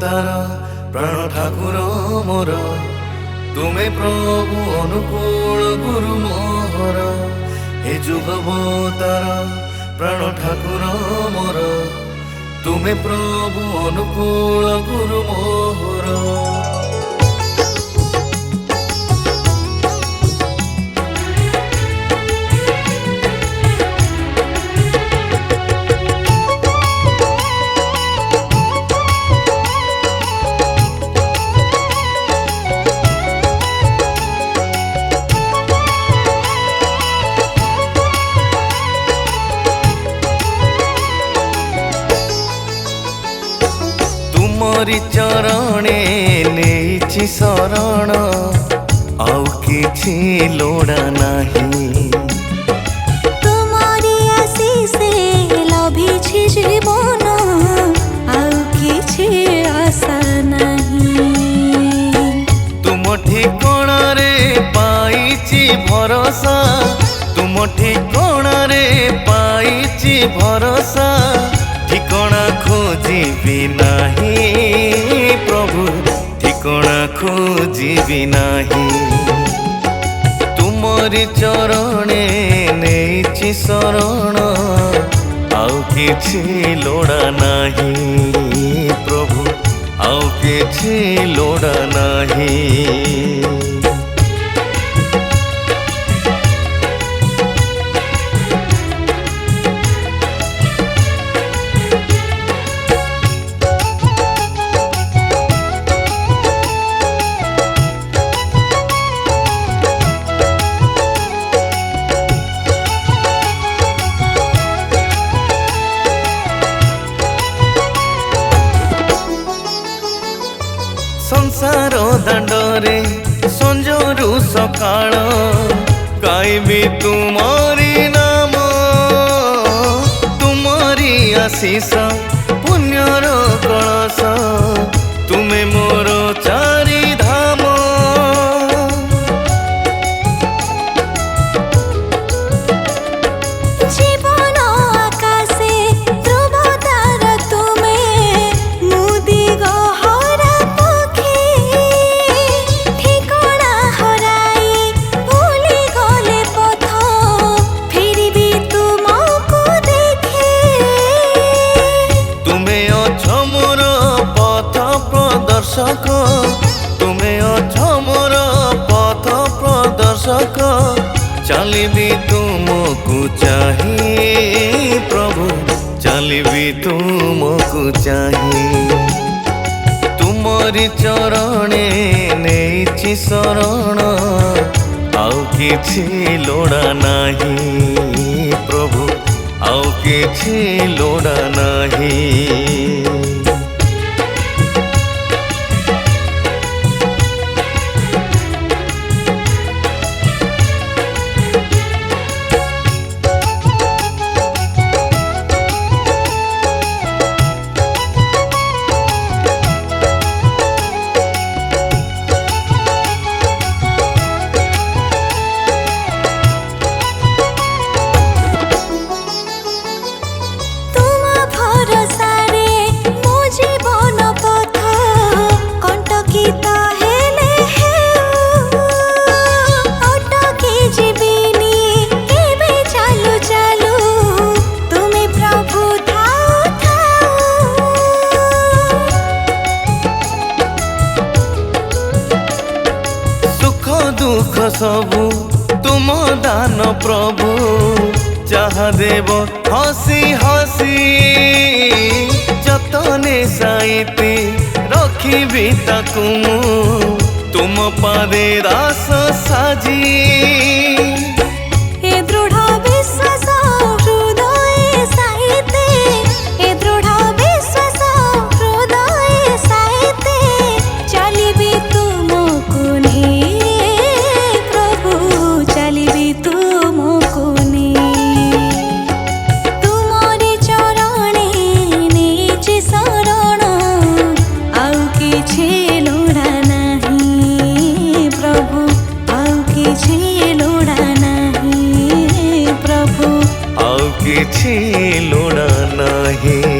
अवतार प्राण ठाकुर मोर तुमे प्रभु अनुकूल गुरु मोहर हे जुग अवतार प्राण ठाकुर मोर तुमे प्रभु अनुकूल गुरु मोहर। तुमरी चरणे नेछि शरण आउ किछि लोड़ा नाही। तुमरी आशीष लभिछि जीवन आउ किछि आशा नाही। तुम ठिकणा रे पाइछि भरोसा तुम ठिकणा रे पाइछि भरोसा ठिकणा खोजिबि नाही प्रभु ठिकणा खोजिबि नाही। तुमरी चरणे नेछि शरण आउ किछि लोड़ा नाही प्रभु आउ किछि लोड़ा नाही। संसार दांडरे संजरू सकाळ गाइबी तुमरी नाम तुमरी आशीष पुण्यर कलश तुमे मोर चारि धाम। जीवन आकाशे ध्रुव तारा तुमे मुदी गहरा तुमे अछ मोर पथ प्रदर्शक चलिबी तुमको चाही प्रभु चलिबी तुमको चाही। तुमरी चरणे नेछि शरण आउ किछि लोड़ा नाही प्रभु आउ किछि लोड़ा नाही। दुख सबु तुम दान प्रभु जहा देव हसी हसी जतने साइती रखिबी ताकु तुम पादे दास साजी। ए दृढ़ विश्वास हृदय साहिते ए दृढ़ विश्वास हृदय साहिते चलिबी तुमको ने प्रभु चलिबी तुमको ने। तुमरी चरणे नेछि शरण आउ किछि लोड़ा नाही प्रभु आउ किछि लोड़ा नाही प्रभु आउ किछि लोड़ा नाही।